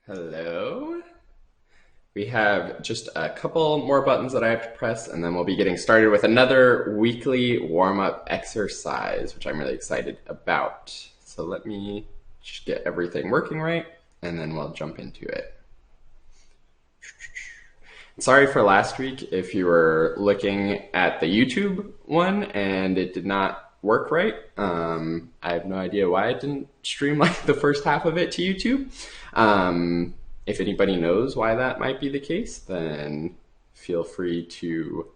Hello. We have just a couple more buttons that I have to press, and then we'll be getting started with another weekly warm-up exercise, which I'm really excited about. So let me just get everything working right, and then we'll jump into it. Sorry for last week if you were looking at the YouTube one and it did not work right. I have no idea why it didn't stream like the first half of it to YouTube. If anybody knows why that might be the case, then feel free to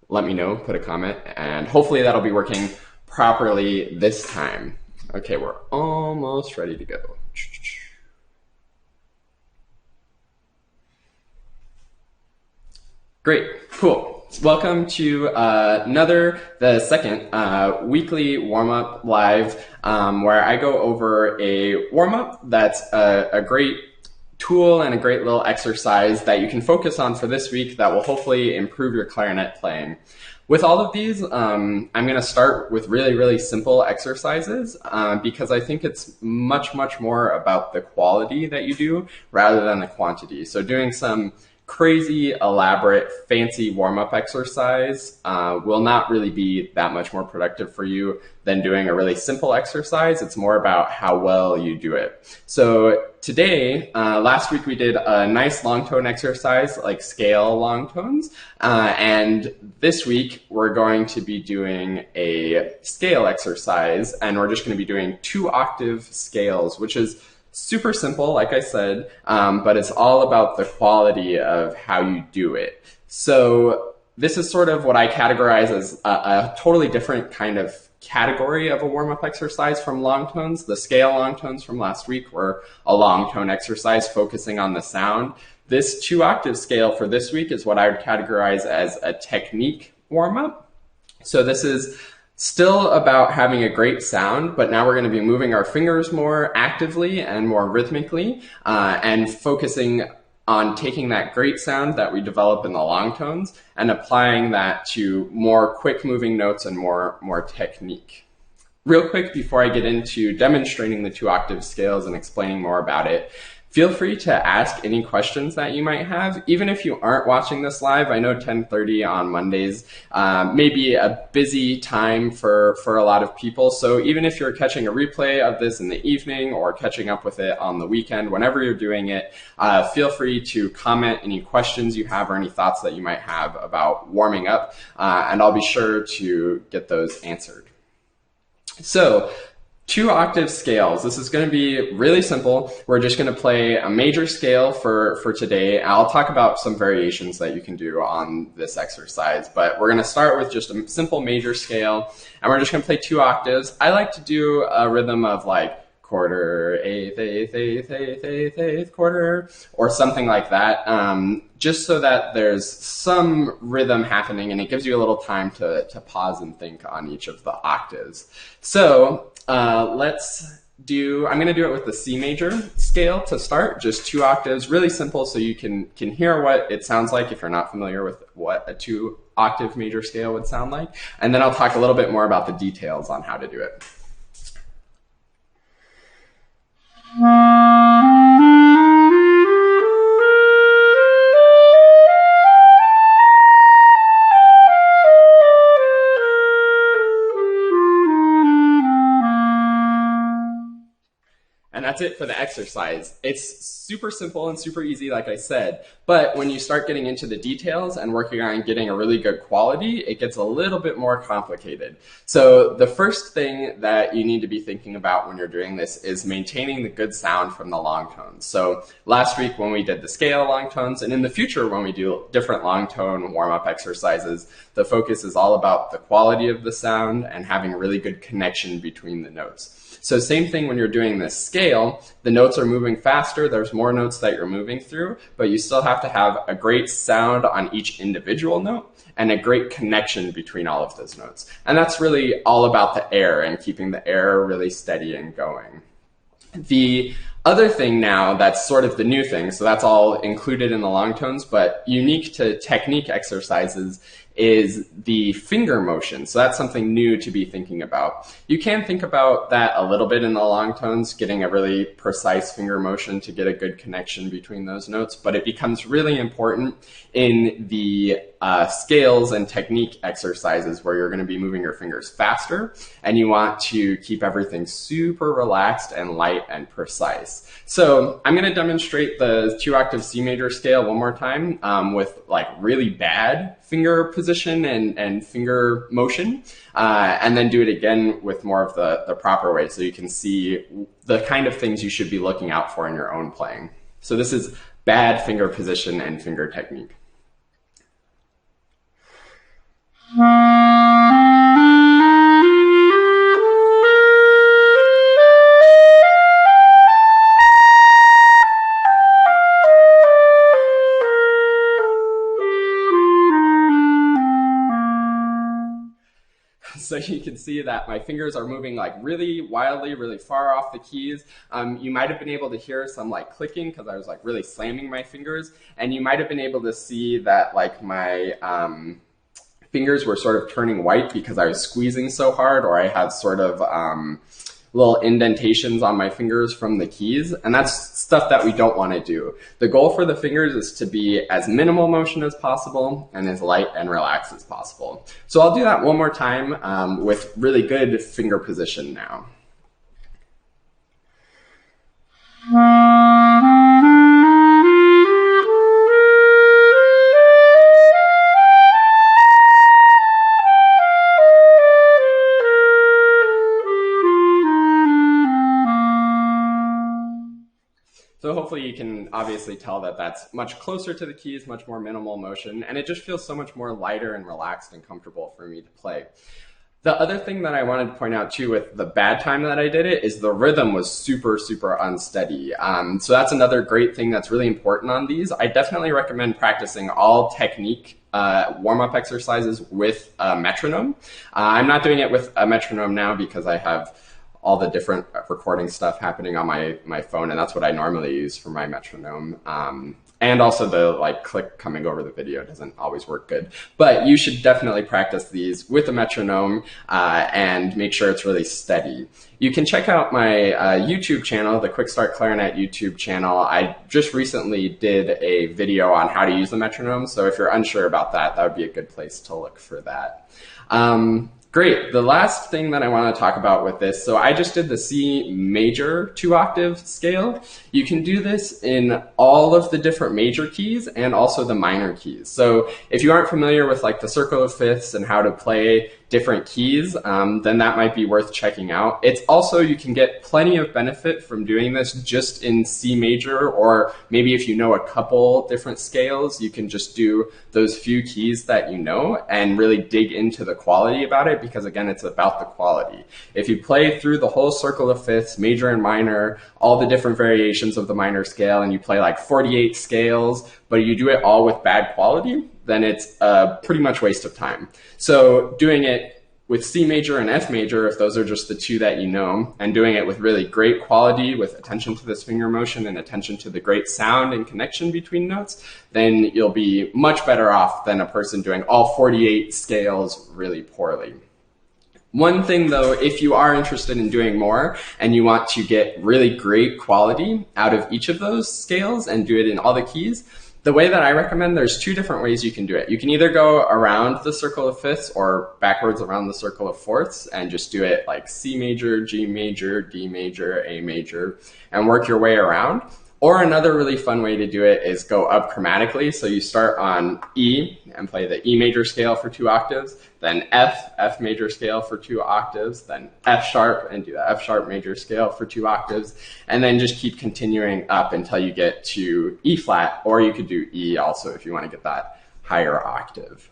let me know, put a comment, and hopefully that'll be working properly this time. Okay, we're almost ready to go. Great, cool. Welcome to the second weekly warm-up live where I go over a warm-up that's a great tool and a great little exercise that you can focus on for this week that will hopefully improve your clarinet playing. With all of these, I'm going to start with really, really simple exercises because I think it's much, much more about the quality that you do rather than the quantity. So doing some crazy, elaborate, fancy warm-up exercise will not really be that much more productive for you than doing a really simple exercise. It's more about how well you do it. So today, last week we did a nice long tone exercise, like scale long tones. And this week we're going to be doing a scale exercise, and we're just going to be doing 2 octave scales, which is super simple, like I said, but it's all about the quality of how you do it. So this is sort of what I categorize as a totally different kind of category of a warm-up exercise from long tones. The scale long tones from last week were a long tone exercise focusing on the sound. This 2 octave scale for this week is what I would categorize as a technique warm-up. So this is still about having a great sound, but now we're going to be moving our fingers more actively and more rhythmically and focusing on taking that great sound that we develop in the long tones and applying that to more quick moving notes and more technique. Real quick, before I get into demonstrating the 2 octave scales and explaining more about it, feel free to ask any questions that you might have, even if you aren't watching this live. I know 10:30 on Mondays may be a busy time for a lot of people. So even if you're catching a replay of this in the evening or catching up with it on the weekend, whenever you're doing it, feel free to comment any questions you have or any thoughts that you might have about warming up, and I'll be sure to get those answered. So 2 octave scales. This is going to be really simple. We're just going to play a major scale for today. I'll talk about some variations that you can do on this exercise, but we're going to start with just a simple major scale, and we're just going to play 2 octaves. I like to do a rhythm of like quarter, eighth, eighth, eighth, eighth, eighth, eighth, quarter, or something like that, just so that there's some rhythm happening and it gives you a little time to pause and think on each of the octaves. So I'm going to do it with the C major scale to start, just 2 octaves, really simple, so you can hear what it sounds like if you're not familiar with what a 2 octave major scale would sound like. And then I'll talk a little bit more about the details on how to do it. And that's it for the exercise. It's super simple and super easy, like I said, but when you start getting into the details and working on getting a really good quality, it gets a little bit more complicated. So the first thing that you need to be thinking about when you're doing this is maintaining the good sound from the long tones. So last week when we did the scale long tones, and in the future when we do different long tone warm-up exercises, the focus is all about the quality of the sound and having a really good connection between the notes. So same thing when you're doing this scale, the notes are moving faster, there's more notes that you're moving through, but you still have to have a great sound on each individual note and a great connection between all of those notes. And that's really all about the air and keeping the air really steady and going. The Other thing now that's sort of the new thing, so that's all included in the long tones, but unique to technique exercises is the finger motion. So that's something new to be thinking about. You can think about that a little bit in the long tones, getting a really precise finger motion to get a good connection between those notes, but it becomes really important in the scales and technique exercises where you're going to be moving your fingers faster and you want to keep everything super relaxed and light and precise. So I'm going to demonstrate the 2-octave C major scale one more time with like really bad finger position and finger motion, and then do it again with more of the proper way so you can see the kind of things you should be looking out for in your own playing. So this is bad finger position and finger technique. So you can see that my fingers are moving like really wildly, really far off the keys. You might have been able to hear some like clicking because I was like really slamming my fingers. And you might have been able to see that like my fingers were sort of turning white because I was squeezing so hard, or I had sort of little indentations on my fingers from the keys, and that's stuff that we don't want to do. The goal for the fingers is to be as minimal motion as possible and as light and relaxed as possible. So I'll do that one more time with really good finger position now. So hopefully you can obviously tell that that's much closer to the keys, much more minimal motion, and it just feels so much more lighter and relaxed and comfortable for me to play. The other thing that I wanted to point out too with the bad time that I did it is the rhythm was super, super unsteady. So that's another great thing that's really important on these. I definitely recommend practicing all technique warm-up exercises with a metronome. I'm not doing it with a metronome now because I have all the different recording stuff happening on my phone, and that's what I normally use for my metronome. And also the like click coming over the video doesn't always work good. But you should definitely practice these with a metronome and make sure it's really steady. You can check out my YouTube channel, the Quick Start Clarinet YouTube channel. I just recently did a video on how to use the metronome, so if you're unsure about that, that would be a good place to look for that. Great. The last thing that I want to talk about with this, so I just did the C major 2-octave scale. You can do this in all of the different major keys and also the minor keys. So if you aren't familiar with like the circle of fifths and how to play different keys, then that might be worth checking out. It's also, you can get plenty of benefit from doing this just in C major, or maybe if you know a couple different scales, you can just do those few keys that you know and really dig into the quality about it, because again, it's about the quality. If you play through the whole circle of fifths, major and minor, all the different variations of the minor scale, and you play like 48 scales, but you do it all with bad quality, then it's a pretty much waste of time. So doing it with C major and F major, if those are just the two that you know, and doing it with really great quality, with attention to this finger motion and attention to the great sound and connection between notes, then you'll be much better off than a person doing all 48 scales really poorly. One thing though, if you are interested in doing more and you want to get really great quality out of each of those scales and do it in all the keys, the way that I recommend, there's two different ways you can do it. You can either go around the circle of fifths or backwards around the circle of fourths and just do it like C major, G major, D major, A major, and work your way around. Or another really fun way to do it is go up chromatically. So you start on E and play the E major scale for 2 octaves, then F major scale for 2 octaves, then F sharp and do the F sharp major scale for 2 octaves, and then just keep continuing up until you get to E flat, or you could do E also if you want to get that higher octave.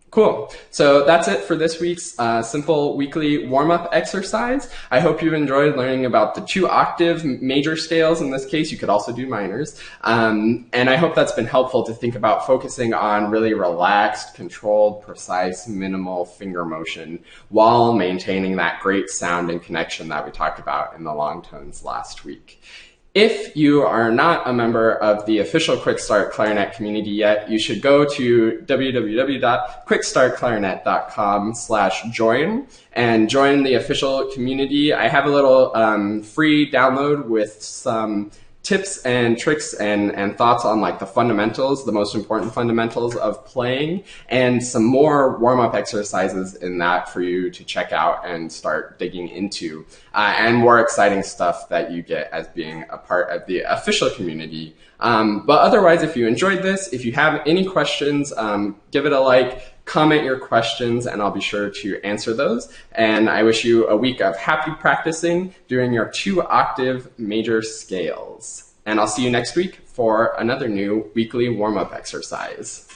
Cool. So that's it for this week's simple weekly warm-up exercise. I hope you've enjoyed learning about the 2-octave major scales. In this case, you could also do minors. And I hope that's been helpful to think about focusing on really relaxed, controlled, precise, minimal finger motion while maintaining that great sound and connection that we talked about in the long tones last week. If you are not a member of the official Quick Start Clarinet community yet, you should go to www.quickstartclarinet.com/join and join the official community. I have a little free download with some tips and tricks and thoughts on like the fundamentals, the most important fundamentals of playing, and some more warm-up exercises in that for you to check out and start digging into, and more exciting stuff that you get as being a part of the official community. But otherwise, if you enjoyed this, if you have any questions, give it a like, comment your questions, and I'll be sure to answer those. And I wish you a week of happy practicing doing your 2-octave major scales. And I'll see you next week for another new weekly warm-up exercise.